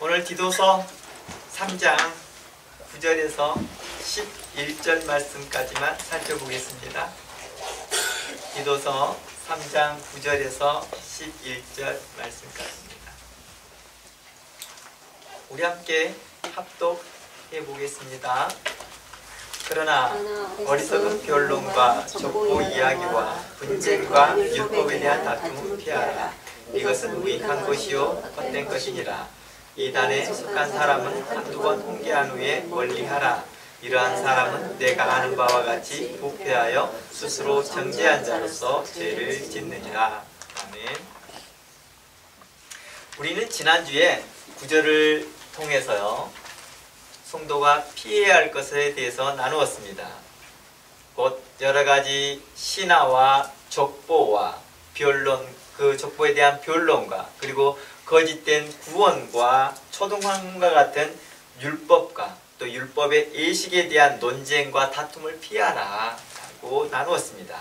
오늘 디도서 3장 9절에서 11절 말씀까지만 살펴보겠습니다. 디도서 3장 9절에서 11절 말씀까지입니다. 우리 함께 합독해 보겠습니다. 그러나 어리석은 변론과 족보 이야기와 분쟁과 율법에 대한 다툼을 피하라. 이것은 무익한 것이요 헛된 것이니라. 이단에 속한 사람은 한두 번 훈계한 후에 멀리하라. 이러한 사람은 내가 아는 바와 같이 부패하여 스스로 정죄한 자로서 죄를 짓느니라. 아멘. 우리는 지난주에 구절을 통해서요, 성도가 피해야 할 것에 대해서 나누었습니다. 곧 여러가지 신화와 족보와 변론, 그 족보에 대한 변론과 그리고 거짓된 구원과 초등학문과 같은 율법과 또 율법의 예식에 대한 논쟁과 다툼을 피하라 라고 나누었습니다.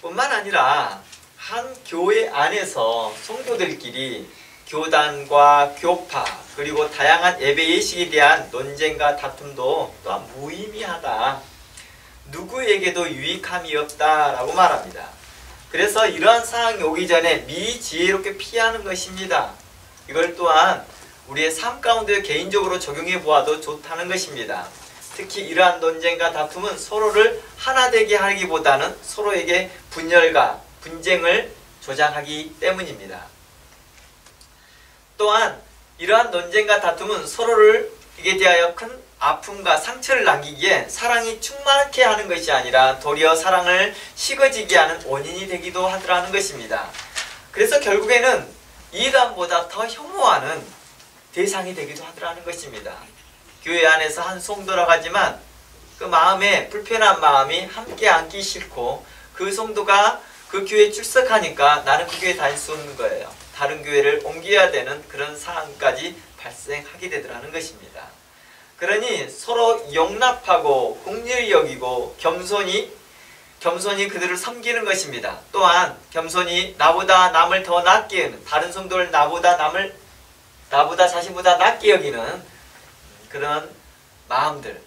뿐만 아니라 한 교회 안에서 성도들끼리 교단과 교파 그리고 다양한 예배 예식에 대한 논쟁과 다툼도 또한 무의미하다, 누구에게도 유익함이 없다라고 말합니다. 그래서 이러한 상황이 오기 전에 미리 지혜롭게 피하는 것입니다. 이걸 또한 우리의 삶 가운데 개인적으로 적용해 보아도 좋다는 것입니다. 특히 이러한 논쟁과 다툼은 서로를 하나 되게 하기보다는 서로에게 분열과 분쟁을 조장하기 때문입니다. 또한 이러한 논쟁과 다툼은 서로에게 대하여 큰 아픔과 상처를 남기기에 사랑이 충만케 하는 것이 아니라 도리어 사랑을 식어지게 하는 원인이 되기도 하더라는 것입니다. 그래서 결국에는 이단보다 더 혐오하는 대상이 되기도 하더라는 것입니다. 교회 안에서 한 성도라고 하지만 그 마음에 불편한 마음이 함께 앉기 싫고 그 성도가 그 교회에 출석하니까 나는 그 교회에 다닐 수 없는 거예요. 다른 교회를 옮겨야 되는 그런 상황까지 발생하게 되더라는 것입니다. 그러니 서로 용납하고 긍휼히 여기고 겸손히 그들을 섬기는 것입니다. 또한 겸손히 나보다 남을 더 낮게 여기는, 다른 성도를 나보다 자신보다 낮게 여기는 그런 마음들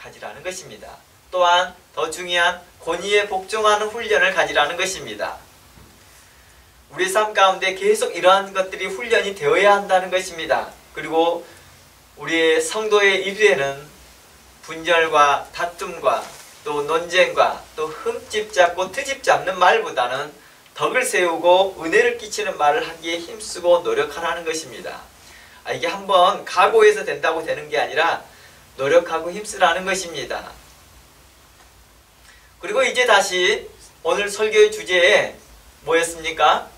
가지라는 것입니다. 또한 더 중요한 권위에 복종하는 훈련을 가지라는 것입니다. 우리 삶 가운데 계속 이러한 것들이 훈련이 되어야 한다는 것입니다. 그리고 우리의 성도의 일에는 분열과 다툼과 또 논쟁과 또 흠집 잡고 트집 잡는 말보다는 덕을 세우고 은혜를 끼치는 말을 하기에 힘쓰고 노력하라는 것입니다. 이게 한번 각오해서 된다고 되는 게 아니라 노력하고 힘쓰라는 것입니다. 그리고 이제 다시 오늘 설교의 주제에 뭐였습니까?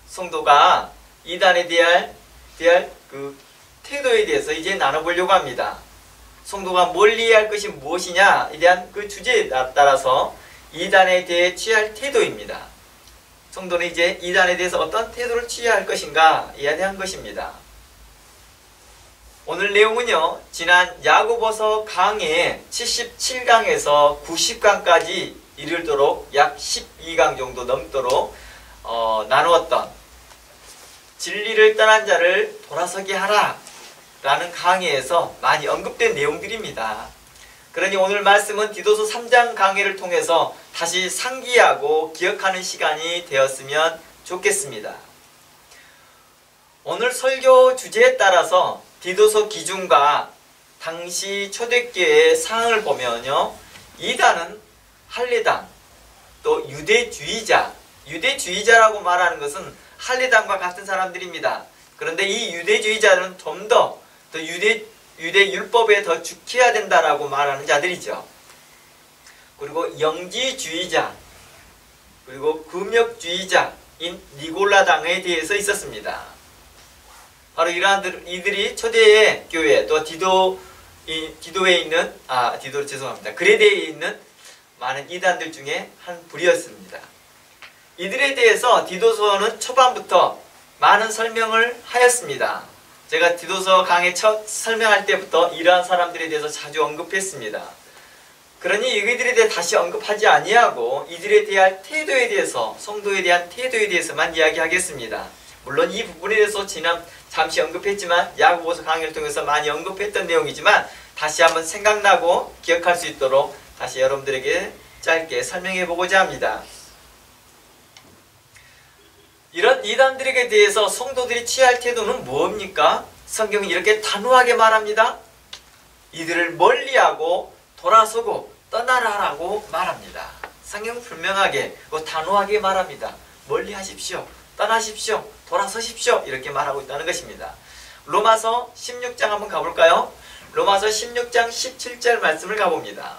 성도가 이단에 대할 그 태도에 대해서 이제 나눠보려고 합니다. 성도가 멀리 할 것이 무엇이냐에 대한 그 주제에 따라서 이단에 대해 취할 태도입니다. 성도는 이제 이단에 대해서 어떤 태도를 취해야 할 것인가에 대한 것입니다. 오늘 내용은요, 지난 야고보서 강의 77강에서 90강까지 이르도록 약 12강 정도 넘도록 나누었던 진리를 떠난 자를 돌아서게 하라 라는 강의에서 많이 언급된 내용들입니다. 그러니 오늘 말씀은 디도서 3장 강의를 통해서 다시 상기하고 기억하는 시간이 되었으면 좋겠습니다. 오늘 설교 주제에 따라서 디도서 기준과 당시 초대교회의 상황을 보면요, 이단은 할례당, 또 유대주의자라고 말하는 것은 할례당과 같은 사람들입니다. 그런데 이 유대주의자는 좀 더 유대 율법에 더 죽해야 된다라고 말하는 자들이죠. 그리고 영지주의자, 그리고 금역주의자인 니골라당에 대해서 있었습니다. 바로 이러한 이들이 초대의 교회 또 그레데에 있는 많은 이단들 중에 한 부류였습니다. 이들에 대해서 디도서는 초반부터 많은 설명을 하였습니다. 제가 디도서 강의 첫 설명할 때부터 이러한 사람들에 대해서 자주 언급했습니다. 그러니 이들에 대해 다시 언급하지 아니하고 이들에 대한 태도에 대해서, 성도에 대한 태도에 대해서만 이야기하겠습니다. 물론 이 부분에 대해서 잠시 언급했지만 야고보서 강의를 통해서 많이 언급했던 내용이지만 다시 한번 생각나고 기억할 수 있도록 다시 여러분들에게 짧게 설명해 보고자 합니다. 이런 이단들에게 대해서 성도들이 취할 태도는 무엇입니까? 성경은 이렇게 단호하게 말합니다. 이들을 멀리하고 돌아서고 떠나라라고 말합니다. 성경은 분명하게 단호하게 말합니다. 멀리하십시오. 떠나십시오. 돌아서십시오. 이렇게 말하고 있다는 것입니다. 로마서 16장 한번 가볼까요? 로마서 16장 17절 말씀을 가봅니다.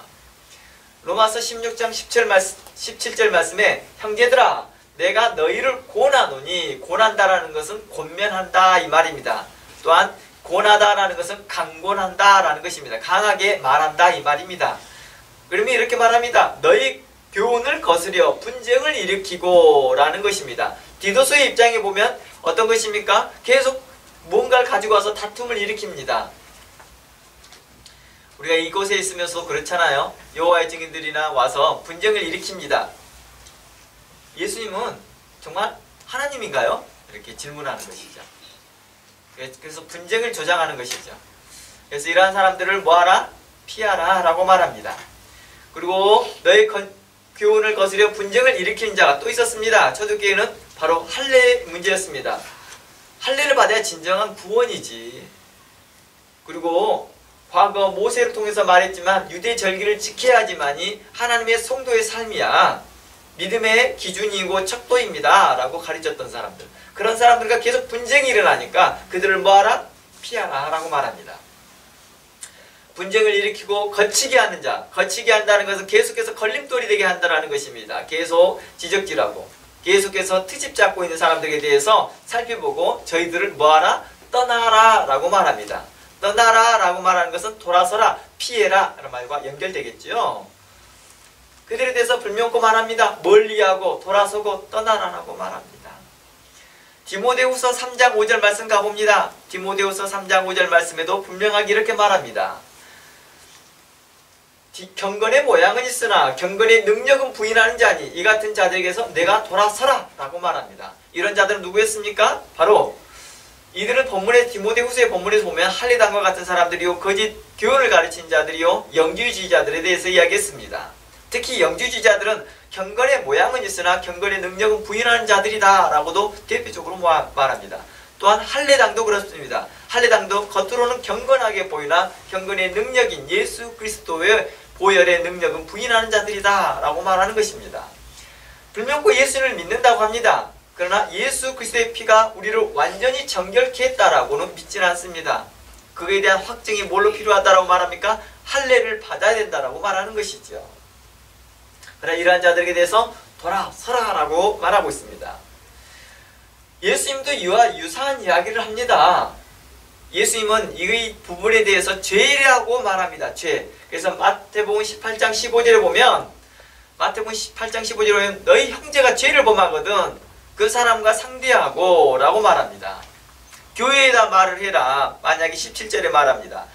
로마서 16장 17절 말씀에 형제들아 내가 너희를 권하노니 권한다라는 것은 권면한다 이 말입니다. 또한 권하다라는 것은 강권한다라는 것입니다. 강하게 말한다 이 말입니다. 그러면 이렇게 말합니다. 너희 교훈을 거스려 분쟁을 일으키고 라는 것입니다. 디도서의 입장에 보면 어떤 것입니까? 계속 뭔가를 가지고 와서 다툼을 일으킵니다. 우리가 이곳에 있으면서 그렇잖아요. 여호와의 증인들이나 와서 분쟁을 일으킵니다. 예수님은 정말 하나님인가요? 이렇게 질문하는 것이죠. 그래서 분쟁을 조장하는 것이죠. 그래서 이러한 사람들을 뭐하라? 피하라 라고 말합니다. 그리고 너의 교훈을 거스려 분쟁을 일으키는 자가 또 있었습니다. 초대교회는 바로 할례 문제였습니다. 할례를 받아야 진정한 구원이지. 그리고 과거 모세를 통해서 말했지만 유대 절기를 지켜야지만이 하나님의 성도의 삶이야. 믿음의 기준이고 척도입니다 라고 가르쳤던 사람들, 그런 사람들과 계속 분쟁이 일어나니까 그들을 뭐하라? 피하라 라고 말합니다. 분쟁을 일으키고 거치게 하는 자, 거치게 한다는 것은 계속해서 걸림돌이 되게 한다는 것입니다. 계속 지적질하고 계속해서 트집 잡고 있는 사람들에 대해서 살펴보고 저희들을 뭐하라? 떠나라 라고 말합니다. 떠나라 라고 말하는 것은 돌아서라, 피해라 라는 말과 연결되겠죠. 그들에 대해서 불명코 말합니다. 멀리하고 돌아서고 떠나라라고 말합니다. 디모데후서 3장 5절 말씀 가봅니다. 디모데후서 3장 5절 말씀에도 분명하게 이렇게 말합니다. 경건의 모양은 있으나 경건의 능력은 부인하는 자니 이 같은 자들에게서 내가 돌아서라 라고 말합니다. 이런 자들은 누구였습니까? 바로 이들은 본문의 디모데후서의 본문에서 보면 할례당과 같은 사람들이요 거짓 교훈을 가르치는 자들이요 영주주의자들에 대해서 이야기했습니다. 특히 영주주의자들은 경건의 모양은 있으나 경건의 능력은 부인하는 자들이다 라고도 대표적으로 말합니다. 또한 할례당도 그렇습니다. 할례당도 겉으로는 경건하게 보이나 경건의 능력인 예수 그리스도의 보혈의 능력은 부인하는 자들이다 라고 말하는 것입니다. 불명코 예수를 믿는다고 합니다. 그러나 예수 그리스도의 피가 우리를 완전히 정결케 했다라고는 믿지는 않습니다. 그에 대한 확증이 뭘로 필요하다라고 말합니까? 할례를 받아야 된다라고 말하는 것이죠. 그러나 이러한 자들에게 대해서 돌아서라 라고 말하고 있습니다. 예수님도 이와 유사한 이야기를 합니다. 예수님은 이 부분에 대해서 죄라고 말합니다. 죄. 그래서 마태복음 18장 15절에 보면 마태복음 18장 15절에 보면 너희 형제가 죄를 범하거든 그 사람과 상대하고 라고 말합니다. 교회에다 말을 해라. 만약에 17절에 말합니다.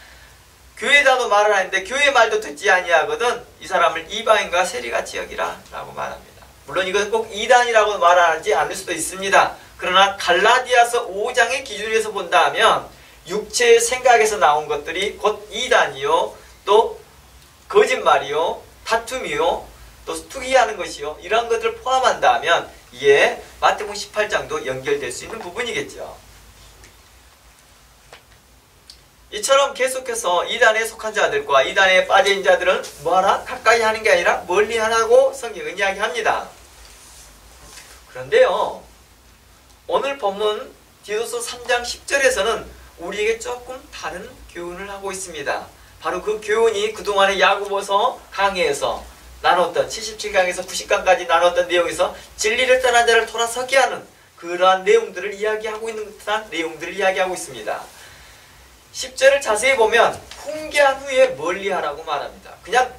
교회에다도 말을 하는데 교회 말도 듣지 아니하거든 이 사람을 이방인과 세리같이 여기라 라고 말합니다. 물론 이것은 꼭 이단이라고 말하지 않을 수도 있습니다. 그러나 갈라디아서 5장의 기준에서 본다 하면 육체의 생각에서 나온 것들이 곧 이단이요 또 거짓말이요 다툼이요 또 투기하는 것이요 이런 것들을 포함한다 하면 이에 마태복음 18장도 연결될 수 있는 부분이겠죠. 이처럼 계속해서 이단에 속한 자들과 이단에 빠진 자들은 뭐하라? 가까이 하는 게 아니라 멀리 하라고 성경은 이야기합니다. 그런데요, 오늘 본문 디도서 3장 10절에서는 우리에게 조금 다른 교훈을 하고 있습니다. 바로 그 교훈이 그동안의 야고보서 강해에서 나눴던 77강에서 90강까지 나눴던 내용에서 진리를 떠난 자를 돌아서게 하는 그러한 내용들을 이야기하고 있는 듯한 내용들을 이야기하고 있습니다. 10절을 자세히 보면 훈계한 후에 멀리하라고 말합니다. 그냥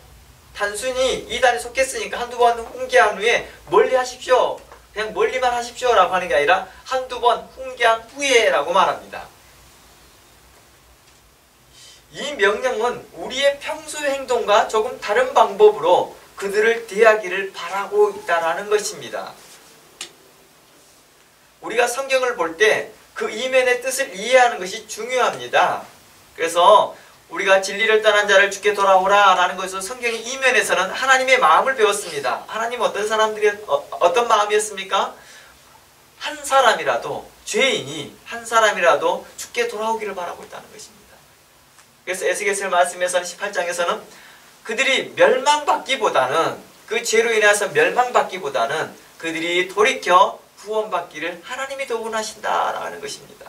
단순히 이단에 속했으니까 한두 번 훈계한 후에 멀리하십시오. 그냥 멀리만 하십시오 라고 하는 게 아니라 한두 번 훈계한 후에 라고 말합니다. 이 명령은 우리의 평소의 행동과 조금 다른 방법으로 그들을 대하기를 바라고 있다는 것입니다. 우리가 성경을 볼 때 그 이면의 뜻을 이해하는 것이 중요합니다. 그래서 우리가 진리를 떠난 자를 주께 돌아오라 라는 것은 성경의 이면에서는 하나님의 마음을 배웠습니다. 하나님 어떤 마음이었습니까? 한 사람이라도, 죄인이 한 사람이라도 주께 돌아오기를 바라고 있다는 것입니다. 그래서 에스겔서 말씀에서는 18장에서는 그들이 멸망받기보다는, 그 죄로 인해서 멸망받기보다는 그들이 돌이켜 구원받기를 하나님이 더 원하신다라는 것입니다.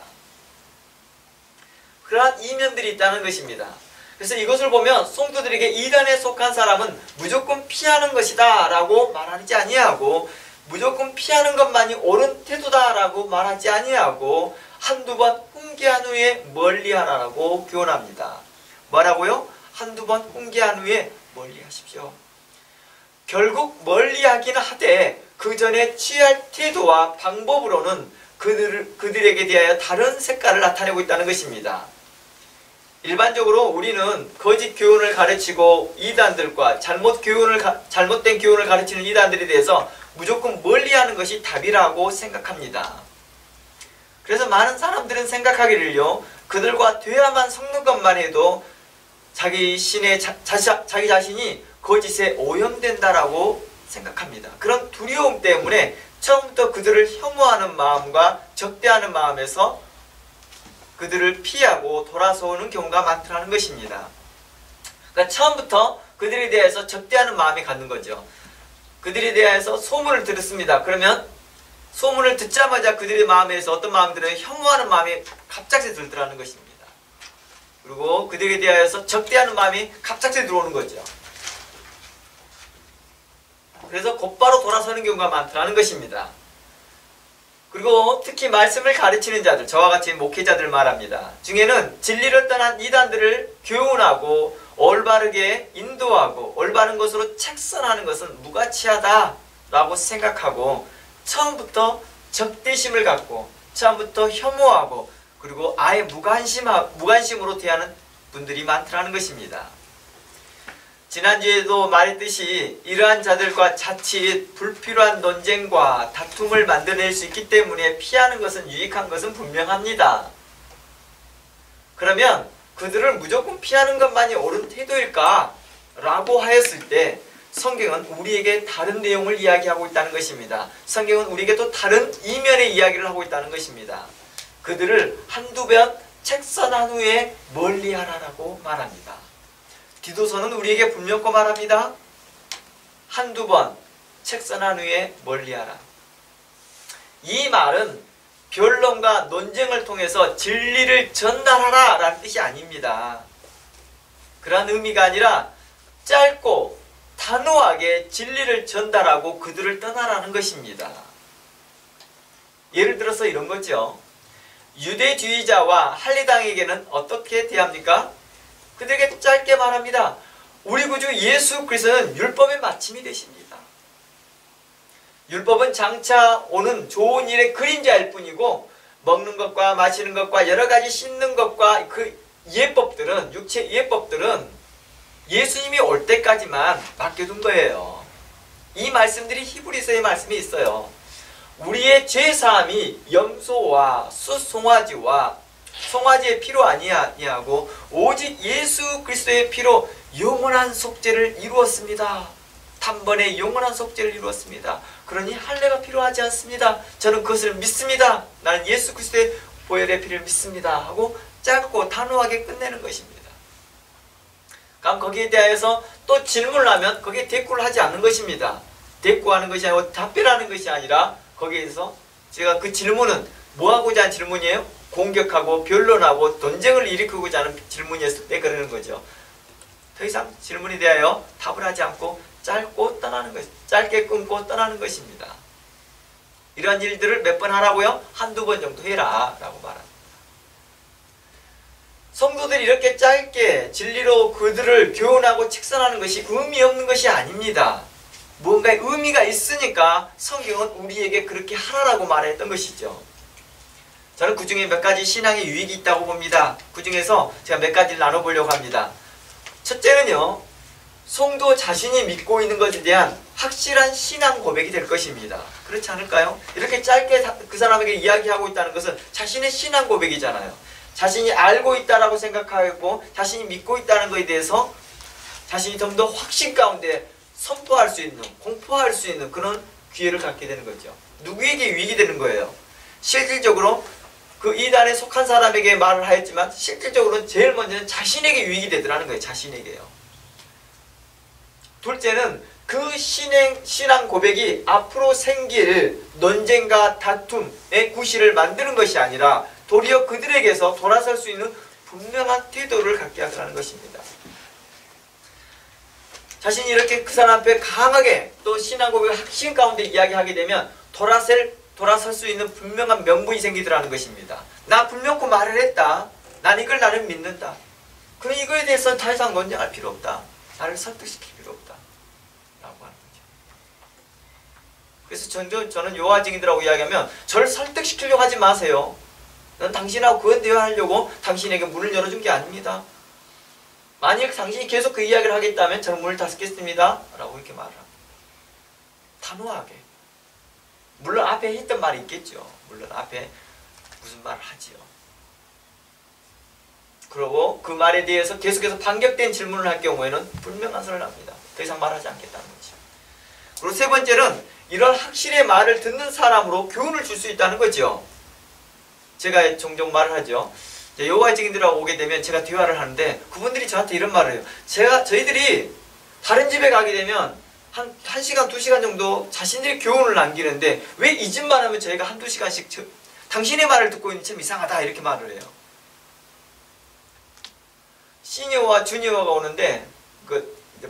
그러한 이면들이 있다는 것입니다. 그래서 이것을 보면 성도들에게 이단에 속한 사람은 무조건 피하는 것이다 라고 말하지 아니하고, 무조건 피하는 것만이 옳은 태도다라고 말하지 아니하고, 한두 번 훈계한 후에 멀리하라라고 교훈합니다. 뭐라고요? 한두 번 훈계한 후에 멀리하십시오. 결국 멀리하기는 하되 그 전에 취할 태도와 방법으로는 그들에게 대하여 다른 색깔을 나타내고 있다는 것입니다. 일반적으로 우리는 거짓 교훈을 가르치고 이단들과 잘못된 교훈을 가르치는 이단들에 대해서 무조건 멀리하는 것이 답이라고 생각합니다. 그래서 많은 사람들은 생각하기를요, 그들과 대화만 섞는 것만 해도 자기 자신이 거짓에 오염된다라고 생각합니다. 그런 두려움 때문에 처음부터 그들을 혐오하는 마음과 적대하는 마음에서 그들을 피하고 돌아서오는 경우가 많다는 것입니다. 그러니까 처음부터 그들에 대해서 적대하는 마음이 갖는 거죠. 그들에 대해서 소문을 들었습니다. 그러면 소문을 듣자마자 그들의 마음에서 어떤 마음들은 혐오하는 마음이 갑자기 들더라는 것입니다. 그리고 그들에 대하여서 적대하는 마음이 갑자기 들어오는 거죠. 그래서 곧바로 돌아서는 경우가 많다는 것입니다. 그리고 특히 말씀을 가르치는 자들, 저와 같이 목회자들 말합니다. 중에는 진리를 떠난 이단들을 교훈하고 올바르게 인도하고 올바른 것으로 책선하는 것은 무가치하다라고 생각하고 처음부터 적대심을 갖고 처음부터 혐오하고 그리고 아예 무관심으로 대하는 분들이 많다는 것입니다. 지난주에도 말했듯이 이러한 자들과 자칫 불필요한 논쟁과 다툼을 만들어낼 수 있기 때문에 피하는 것은 유익한 것은 분명합니다. 그러면 그들을 무조건 피하는 것만이 옳은 태도일까? 라고 하였을 때 성경은 우리에게 다른 내용을 이야기하고 있다는 것입니다. 성경은 우리에게 또 다른 이면의 이야기를 하고 있다는 것입니다. 그들을 한두 번 책선한 후에 멀리하라라고 말합니다. 디도서는 우리에게 분명코 말합니다. 한두 번 책선한 후에 멀리하라. 이 말은 변론과 논쟁을 통해서 진리를 전달하라 라는 뜻이 아닙니다. 그런 의미가 아니라 짧고 단호하게 진리를 전달하고 그들을 떠나라는 것입니다. 예를 들어서 이런 거죠. 유대주의자와 할례당에게는 어떻게 대합니까? 그들에게 짧게 말합니다. 우리 구주 예수 그리스도는 율법의 마침이 되십니다. 율법은 장차 오는 좋은 일의 그림자일 뿐이고 먹는 것과 마시는 것과 여러 가지 씻는 것과 그 예법들은, 육체 예법들은 예수님이 올 때까지만 맡겨둔 거예요. 이 말씀들이 히브리서의 말씀이 있어요. 우리의 죄사함이 염소와 숫송아지와 송아지의 피로 아니하고 오직 예수 그리스도의 피로 영원한 속죄를 이루었습니다. 단번에 영원한 속죄를 이루었습니다. 그러니 할례가 필요하지 않습니다. 저는 그것을 믿습니다. 나는 예수 그리스도의 보혈의 피를 믿습니다. 하고 짧고 단호하게 끝내는 것입니다. 그럼 거기에 대해서 또 질문을 하면 거기에 대꾸를 하지 않는 것입니다. 대꾸하는 것이 아니고 답변하는 것이 아니라 거기에서 제가 그 질문은 뭐하고자 하는 질문이에요? 공격하고 변론하고 논쟁을 일으키고자 하는 질문이었을 때 그러는 거죠. 더 이상 질문에 대하여 답을 하지 않고 짧게 끊고 떠나는 것입니다. 이러한 일들을 몇 번 하라고요? 한두 번 정도 해라 라고 말합니다. 성도들이 이렇게 짧게 진리로 그들을 교훈하고 책선하는 것이 의미 없는 것이 아닙니다. 뭔가 의미가 있으니까 성경은 우리에게 그렇게 하라고 말했던 것이죠. 저는 그 중에 몇 가지 신앙의 유익이 있다고 봅니다. 그 중에서 제가 몇 가지를 나눠보려고 합니다. 첫째는요, 성도 자신이 믿고 있는 것에 대한 확실한 신앙 고백이 될 것입니다. 그렇지 않을까요? 이렇게 짧게 그 사람에게 이야기하고 있다는 것은 자신의 신앙 고백이잖아요. 자신이 알고 있다라고 생각하고 자신이 믿고 있다는 것에 대해서 자신이 좀 더 확신 가운데 선포할 수 있는, 공포할 수 있는 그런 기회를 갖게 되는 거죠. 누구에게 유익이 되는 거예요? 실질적으로 그 이단에 속한 사람에게 말을 하였지만 실질적으로는 제일 먼저는 자신에게 유익이 되더라는 거예요. 자신에게요. 둘째는 그 신앙 고백이 앞으로 생길 논쟁과 다툼의 구실을 만드는 것이 아니라 도리어 그들에게서 돌아설 수 있는 분명한 태도를 갖게 하더라는 것입니다. 자신이 이렇게 그 사람 앞에 강하게 또 신앙 고백을 확신 가운데 이야기하게 되면 돌아설 수 있는 분명한 명분이 생기더라는 것입니다. 나 분명코 말을 했다. 난 이걸 나를 믿는다. 그럼 이거에 대해서는 더 이상 논쟁할 필요 없다. 나를 설득시킬 필요 없다. 라고 하는 거죠. 그래서 저는 여호와 증인들하고 이야기하면 저를 설득시키려고 하지 마세요. 난 당신하고 그건 대화하려고 당신에게 문을 열어준 게 아닙니다. 만일 당신이 계속 그 이야기를 하겠다면 저는 문을 닫겠습니다. 라고 이렇게 말을 합니다. 단호하게. 물론 앞에 했던 말이 있겠죠. 물론 앞에 무슨 말을 하지요. 그리고 그 말에 대해서 계속해서 반격된 질문을 할 경우에는 분명한 선을 합니다. 더 이상 말하지 않겠다는 거죠. 그리고 세 번째는 이런 확실의 말을 듣는 사람으로 교훈을 줄 수 있다는 거죠. 제가 종종 말을 하죠. 여호와 증인들하고 오게 되면 제가 대화를 하는데 그분들이 저한테 이런 말을 해요. 저희들이 다른 집에 가게 되면 한 1시간, 2시간 정도 자신들의 교훈을 남기는데 왜 이 집만 하면 저희가 1, 2시간씩 당신의 말을 듣고 있는 참 이상하다 이렇게 말을 해요. 시니어와 주니어가 오는데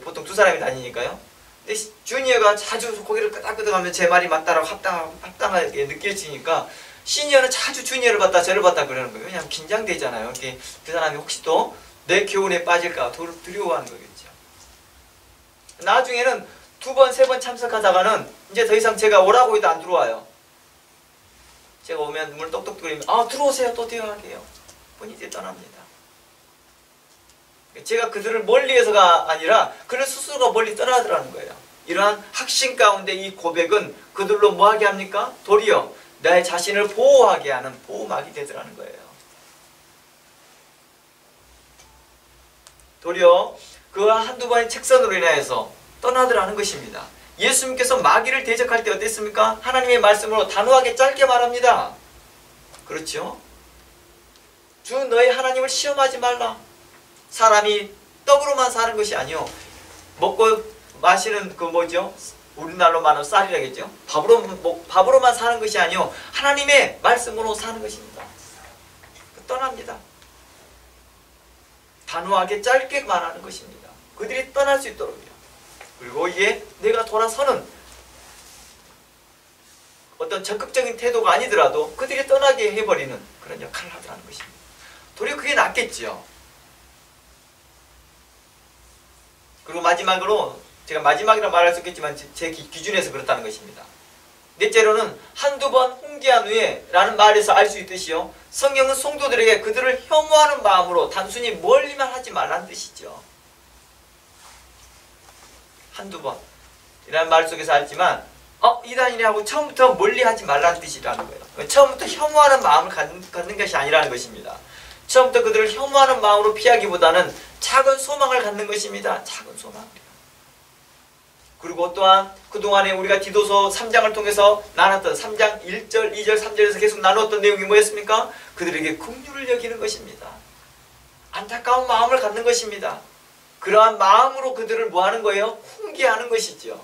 보통 두 사람이 다니니까요. 근데 주니어가 자주 고개를 끄덕끄덕하면 제 말이 맞다라고 합당하게 느껴지니까 시니어는 자주 주니어를 봤다 저를 봤다 그러는 거예요. 왜냐하면 긴장되잖아요. 그 사람이 혹시 또 내 교훈에 빠질까 두려워하는 거겠죠. 나중에는 2번, 3번 참석하다가는 이제 더 이상 제가 오라고 해도 안 들어와요. 제가 오면 문을 똑똑 두드리면 들어오세요. 또 대화하게요. 본인이 이제 떠납니다. 제가 그들을 멀리해서가 아니라 그들 스스로가 멀리 떠나더라는 거예요. 이러한 확신 가운데 이 고백은 그들로 뭐하게 합니까? 도리어 내 자신을 보호하게 하는 보호막이 되더라는 거예요. 도리어 그 한두 번의 책선으로 인하여서 떠나더라는 것입니다. 예수님께서 마귀를 대적할 때 어땠습니까? 하나님의 말씀으로 단호하게 짧게 말합니다. 그렇죠? 주 너희 하나님을 시험하지 말라. 사람이 떡으로만 사는 것이 아니요 먹고 마시는 우리나라로 말하면 쌀이라겠죠. 밥으로만 사는 것이 아니요 하나님의 말씀으로 사는 것입니다. 떠납니다. 단호하게 짧게 말하는 것입니다. 그들이 떠날 수 있도록요. 그리고 이게 내가 돌아서는 어떤 적극적인 태도가 아니더라도 그들이 떠나게 해버리는 그런 역할을 하더라는 것입니다. 도리어 그게 낫겠죠. 그리고 마지막으로 제가 마지막이라 말할 수 있겠지만 제 기준에서 그렇다는 것입니다. 넷째로는 한두 번 훈계한 후에 라는 말에서 알 수 있듯이요. 성경은 성도들에게 그들을 혐오하는 마음으로 단순히 멀리만 하지 말라는 뜻이죠. 한두 번 이라는 말 속에서 알지만 이단이네 하고 처음부터 멀리하지 말라는 뜻이라는 거예요. 처음부터 혐오하는 마음을 갖는 것이 아니라는 것입니다. 처음부터 그들을 혐오하는 마음으로 피하기보다는 작은 소망을 갖는 것입니다. 작은 소망이요. 그리고 또한 그동안에 우리가 디도서 3장을 통해서 나눴던 3장 1절, 2절, 3절에서 계속 나눴던 내용이 뭐였습니까? 그들에게 긍휼을 여기는 것입니다. 안타까운 마음을 갖는 것입니다. 그러한 마음으로 그들을 뭐하는 거예요? 훈계하는 것이죠.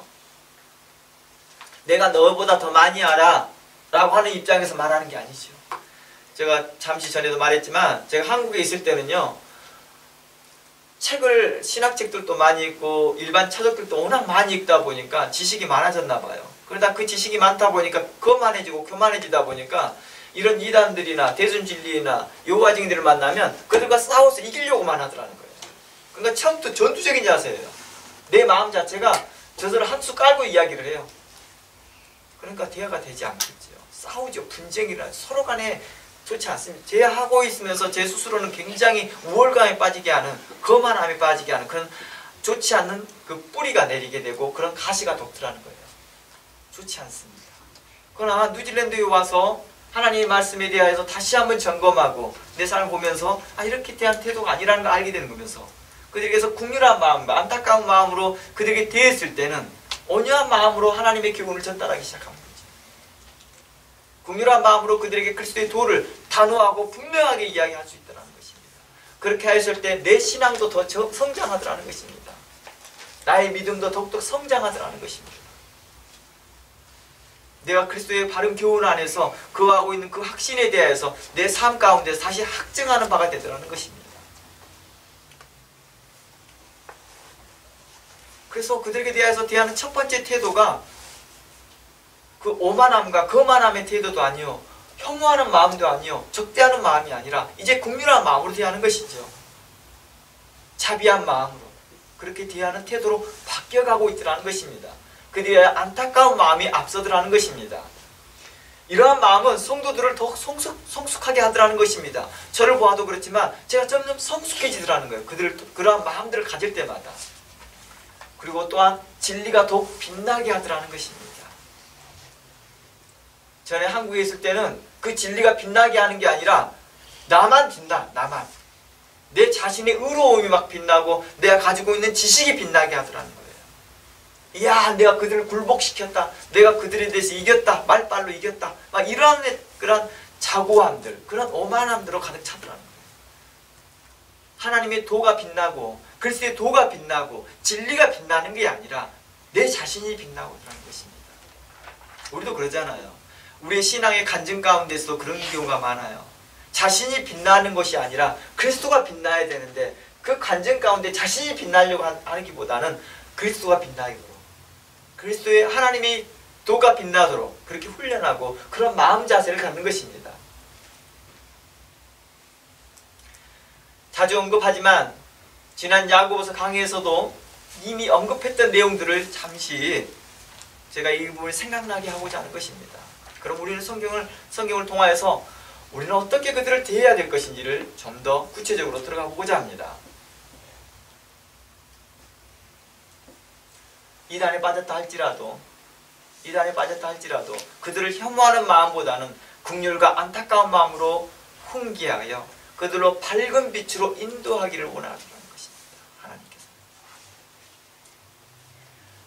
내가 너보다 더 많이 알아 라고 하는 입장에서 말하는 게 아니죠. 제가 잠시 전에도 말했지만 제가 한국에 있을 때는요. 신학책들도 많이 읽고 일반 차적들도 워낙 많이 읽다 보니까 지식이 많아졌나 봐요. 그러다 그 지식이 많다 보니까 거만해지고 교만해지다 보니까 이런 이단들이나 대순진리나 여호와 증인들을 만나면 그들과 싸워서 이기려고만 하더라는 거예요. 그러니까 처음부터 전투적인 자세예요. 내 마음 자체가 저들을 한 수 깔고 이야기를 해요. 그러니까 대화가 되지 않겠죠. 싸우죠. 분쟁이라 서로 간에 좋지 않습니다. 제하고 있으면서 제 스스로는 굉장히 우월감에 빠지게 하는 거만함에 빠지게 하는 그런 좋지 않는 그 뿌리가 내리게 되고 그런 가시가 돋더라는 거예요. 좋지 않습니다. 그러나 뉴질랜드에 와서 하나님의 말씀에 대하여서 다시 한번 점검하고 내 삶을 보면서 이렇게 대한 태도가 아니라는 걸 알게 되는 거면서 그들에게서 국률한 마음과 안타까운 마음으로 그들에게 대했을 때는 온유한 마음으로 하나님의 교훈을 전달하기 시작합니다. 국률한 마음으로 그들에게 그리스도의 도를 단호하고 분명하게 이야기할 수 있다는 것입니다. 그렇게 했을 때 내 신앙도 더 성장하더라는 것입니다. 나의 믿음도 더욱더 성장하더라는 것입니다. 내가 그리스도의 바른 교훈 안에서 거하고 있는 그 확신에 대해서 내 삶 가운데 다시 확증하는 바가 되더라는 것입니다. 그래서 그들에게 대해서 대하는 첫 번째 태도가 그 오만함과 거만함의 태도도 아니요, 혐오하는 마음도 아니요, 적대하는 마음이 아니라 이제 국률한 마음으로 대하는 것이죠. 자비한 마음으로 그렇게 대하는 태도로 바뀌어가고 있더라는 것입니다. 그들의 안타까운 마음이 앞서더라는 것입니다. 이러한 마음은 성도들을 더욱 성숙하게 하더라는 것입니다. 저를 보아도 그렇지만 제가 점점 성숙해지더라는 거예요. 그러한 마음들을 가질 때마다. 그리고 또한 진리가 더욱 빛나게 하더라는 것입니다. 전에 한국에 있을 때는 그 진리가 빛나게 하는 게 아니라 나만 빛나, 나만. 내 자신의 의로움이 막 빛나고 내가 가지고 있는 지식이 빛나게 하더라는 거예요. 이야, 내가 그들을 굴복시켰다. 내가 그들에 대해서 이겼다. 말빨로 이겼다. 막 이런 그런 자고함들, 그런 오만함들로 가득 차더라는 거예요. 하나님의 도가 빛나고 그리스도의 도가 빛나고 진리가 빛나는 게 아니라 내 자신이 빛나고 있다는 것입니다. 우리도 그러잖아요. 우리의 신앙의 간증 가운데서도 그런 경우가 많아요. 자신이 빛나는 것이 아니라 그리스도가 빛나야 되는데 그 간증 가운데 자신이 빛나려고 하기보다는 그리스도가 빛나도록, 그리스도의 하나님의 도가 빛나도록 그렇게 훈련하고 그런 마음 자세를 갖는 것입니다. 자주 언급하지만 지난 야고보서 강의에서도 이미 언급했던 내용들을 잠시 제가 이 부분을 생각나게 하고자 하는 것입니다. 그럼 우리는 성경을 통하여서 우리는 어떻게 그들을 대해야 될 것인지를 좀 더 구체적으로 들어가 보고자 합니다. 이단에 빠졌다 할지라도 그들을 혐오하는 마음보다는 긍휼과 안타까운 마음으로 훈계하여 그들로 밝은 빛으로 인도하기를 원하는 것입니다. 하나님께서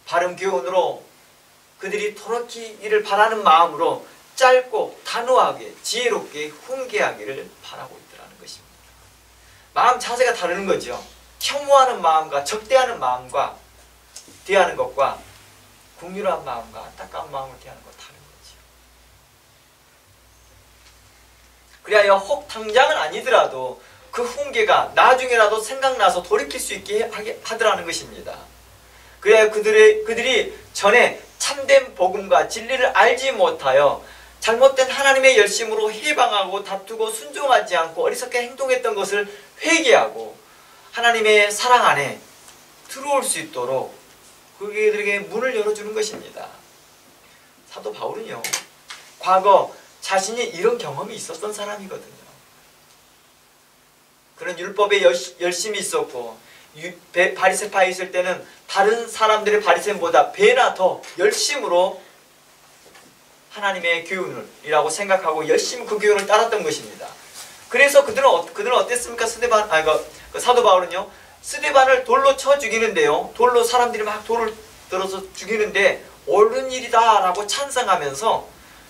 바른 교훈으로 그들이 돌이키기를 바라는 마음으로 짧고 단호하게 지혜롭게 훈계하기를 바라고 있더라는 것입니다. 마음 자세가 다르는 거죠. 혐오하는 마음과 적대하는 마음과 대하는 것과 긍휼한 마음과 안타까운 마음을 대하는 것 다른 거죠. 그래야 혹 당장은 아니더라도 그 훈계가 나중에라도 생각나서 돌이킬 수 있게 하더라는 것입니다. 그래야 그들이 전에 참된 복음과 진리를 알지 못하여 잘못된 하나님의 열심으로 해방하고 다투고 순종하지 않고 어리석게 행동했던 것을 회개하고 하나님의 사랑 안에 들어올 수 있도록 그들에게 문을 열어주는 것입니다. 사도 바울은요, 과거 자신이 이런 경험이 있었던 사람이거든요. 그런 율법에 열심이 있었고 바리새파에 있을 때는 다른 사람들의 바리새인보다 배나 더 열심으로 하나님의 교훈이라고 생각하고 열심히 그 교훈을 따랐던 것입니다. 그래서 그들은 어땠습니까? 사도 바울은요, 스데반을 돌로 쳐 죽이는데요, 돌로 사람들이 막 돌을 들어서 죽이는데 옳은 일이다 라고 찬성하면서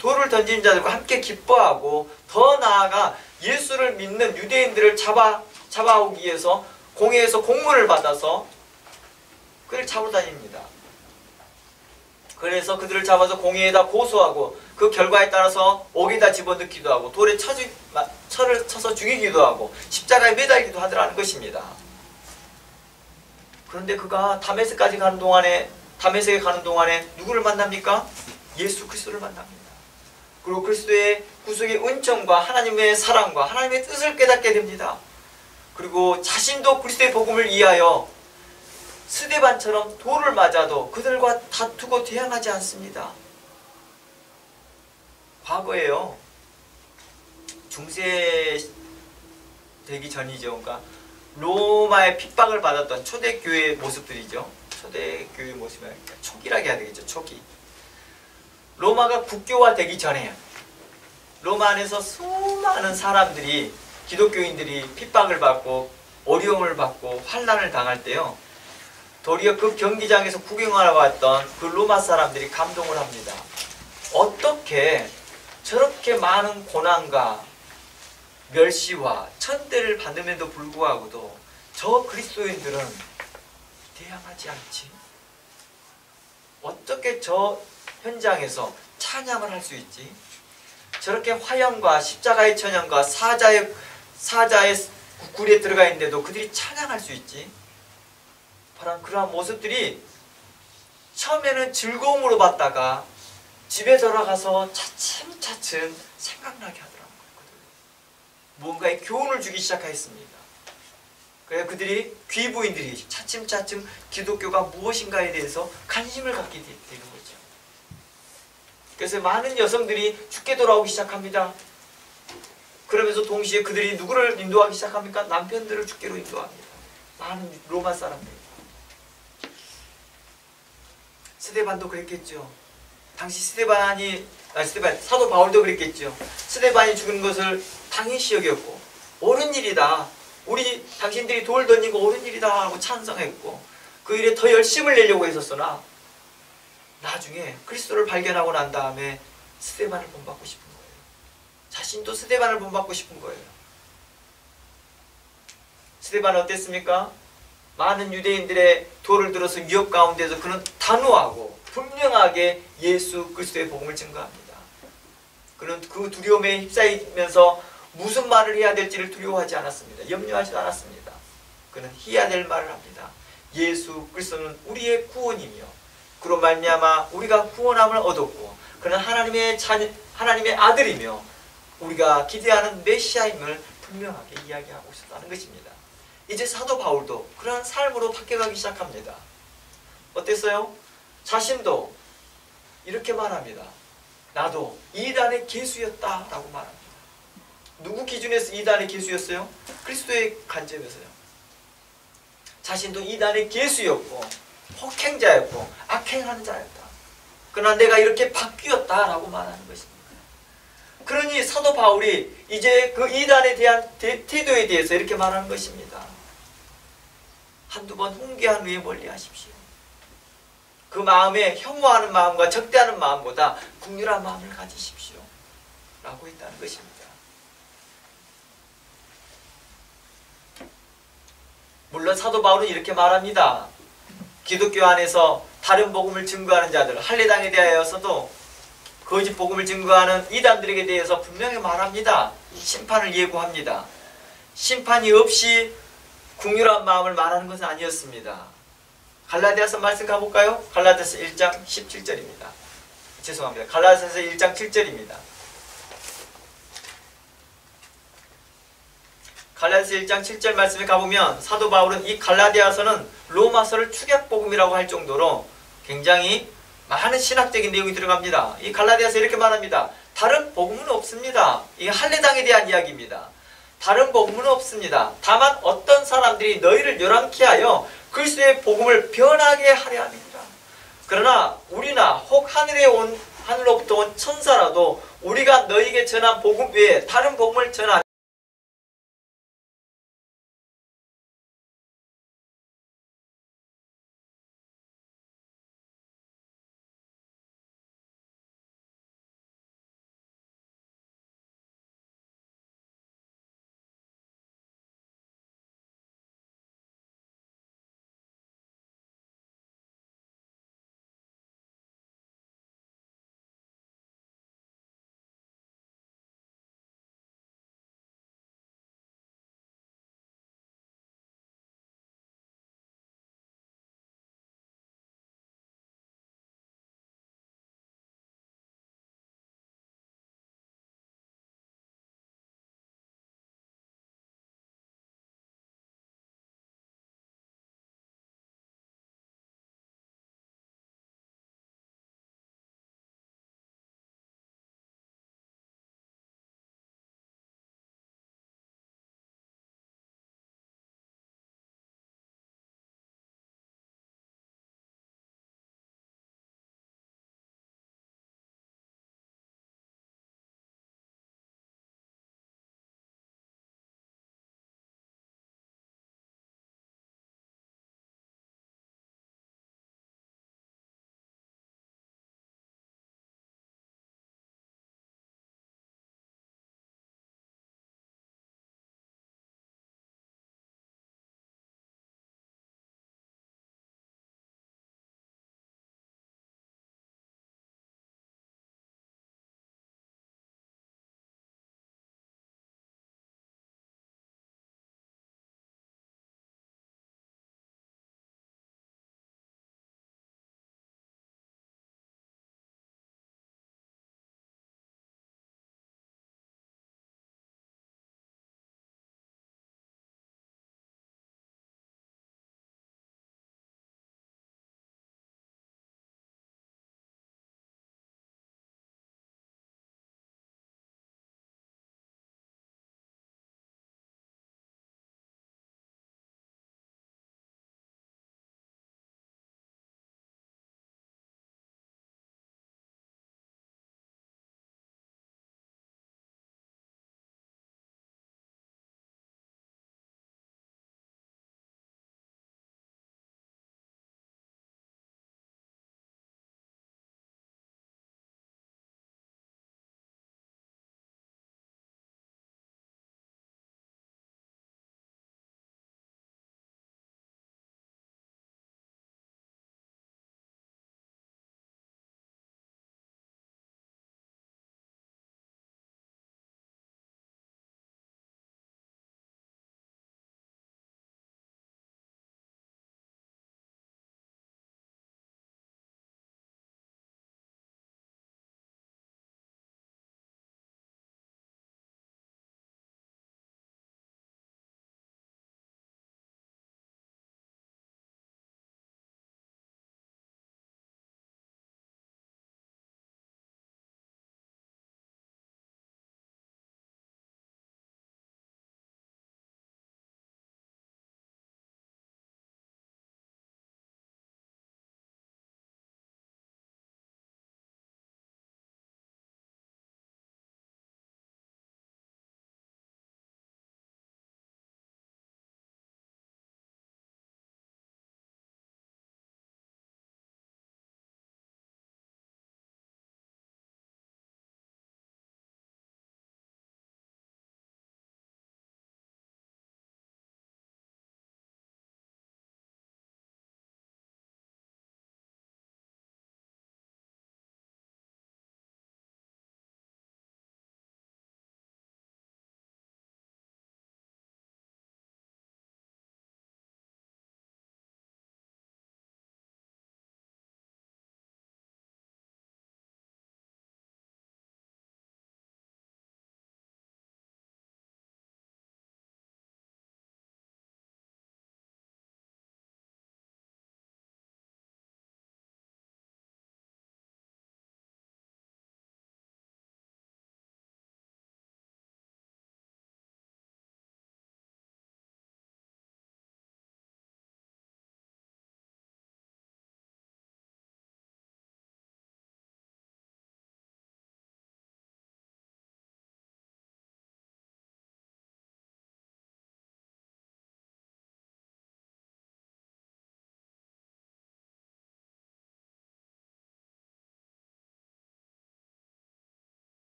돌을 던진 자들과 함께 기뻐하고 더 나아가 예수를 믿는 유대인들을 잡아오기 위해서 공회에서 공문을 받아서 그를 잡으러 다닙니다. 그래서 그들을 잡아서 공회에다 고소하고 그 결과에 따라서 옥에다 집어넣기도 하고 돌에 철을 쳐서 죽이기도 하고 십자가에 매달기도 하더라는 것입니다. 그런데 그가 다메섹에 가는 동안에 누구를 만납니까? 예수 그리스도를 만납니다. 그리고 그리스도의 구속의 은총과 하나님의 사랑과 하나님의 뜻을 깨닫게 됩니다. 그리고 자신도 그리스도의 복음을 위하여 스데반처럼 돌을 맞아도 그들과 다투고 대항하지 않습니다. 과거에요, 중세 되기 전이죠. 그러니까 로마의 핍박을 받았던 초대교회의 모습들이죠. 초대교회의 모습이 아니라 초기라고 해야 되겠죠. 초기. 로마가 국교화되기 전에 로마 안에서 수많은 사람들이, 기독교인들이 핍박을 받고 어려움을 받고 환난을 당할 때요, 도리어 그 경기장에서 구경하러 왔던 그 로마 사람들이 감동을 합니다. 어떻게 저렇게 많은 고난과 멸시와 천대를 받음에도 불구하고도 저 그리스도인들은 대항하지 않지? 어떻게 저 현장에서 찬양을 할 수 있지? 저렇게 화형과 십자가의 천연과 사자의 굴에 들어가 있는데도 그들이 찬양할 수 있지? 바로 그러한 모습들이 처음에는 즐거움으로 봤다가 집에 돌아가서 차츰차츰 생각나게 하더라고요. 무언가의 교훈을 주기 시작했습니다. 그래서 그들이, 귀부인들이 차츰차츰 기독교가 무엇인가에 대해서 관심을 갖게 되는 거죠. 그래서 많은 여성들이 죽게 돌아오기 시작합니다. 그러면서 동시에 그들이 누구를 인도하기 시작합니까? 남편들을 죽게로 인도합니다. 많은 로마 사람들. 스데반도 그랬겠죠. 당시 사도 바울도 그랬겠죠. 스데반이 죽은 것을 당연시 여겼고 옳은 일이다. 당신들이 돌 던진 거 옳은 일이다 하고 찬성했고 그 일에 더 열심을 내려고 했었으나 나중에 그리스도를 발견하고 난 다음에 스데반을 본받고 싶은 거예요. 자신도 스데반을 본받고 싶은 거예요. 스데반은 어땠습니까? 많은 유대인들의 돌을 들어서 위협 가운데서 그는 단호하고 분명하게 예수 그리스도의 복음을 증거합니다. 그는 그 두려움에 휩싸이면서 무슨 말을 해야 될지를 두려워하지 않았습니다. 염려하지 않았습니다. 그는 해야 될 말을 합니다. 예수 그리스도는 우리의 구원이며 그로 말미암아 우리가 구원함을 얻었고 그는 하나님의 아들이며 우리가 기대하는 메시아임을 분명하게 이야기하고 있었다는 것입니다. 이제 사도 바울도 그러한 삶으로 바뀌어가기 시작합니다. 어땠어요? 자신도 이렇게 말합니다. 나도 이단의 개수였다라고 말합니다. 누구 기준에서 이단의 개수였어요? 그리스도의 관점에서요. 자신도 이단의 개수였고 폭행자였고 악행하는 자였다. 그러나 내가 이렇게 바뀌었다라고 말하는 것입니다. 그러니 사도 바울이 이제 그 이단에 대한 태도에 대해서 이렇게 말하는 것입니다. 한두 번 훈계한 후에 멀리하십시오. 그 마음에 혐오하는 마음과 적대하는 마음보다 긍휼한 마음을 가지십시오. 라고 했다는 것입니다. 물론 사도 바울은 이렇게 말합니다. 기독교 안에서 다른 복음을 증거하는 자들, 할례당에 대하여서도 거짓 복음을 증거하는 이단들에게 대해서 분명히 말합니다. 심판을 예고합니다. 심판이 없이 긍휼한 마음을 말하는 것은 아니었습니다. 갈라디아서 말씀 가볼까요? 갈라디아서 1장 17절입니다. 죄송합니다. 갈라디아서 1장 7절입니다. 갈라디아서 1장 7절 말씀에 가보면 사도 바울은 이 갈라디아서는 로마서를 축약복음이라고 할 정도로 굉장히 많은 신학적인 내용이 들어갑니다. 이 갈라디아서 이렇게 말합니다. 다른 복음은 없습니다. 이게 할례당에 대한 이야기입니다. 다른 복음은 없습니다. 다만 어떤 사람들이 너희를 열왕케 하여 그리스도의 복음을 변하게 하려 합니다. 그러나 우리나 혹 하늘로부터 온 천사라도 우리가 너희에게 전한 복음 외에 다른 복음을 전하면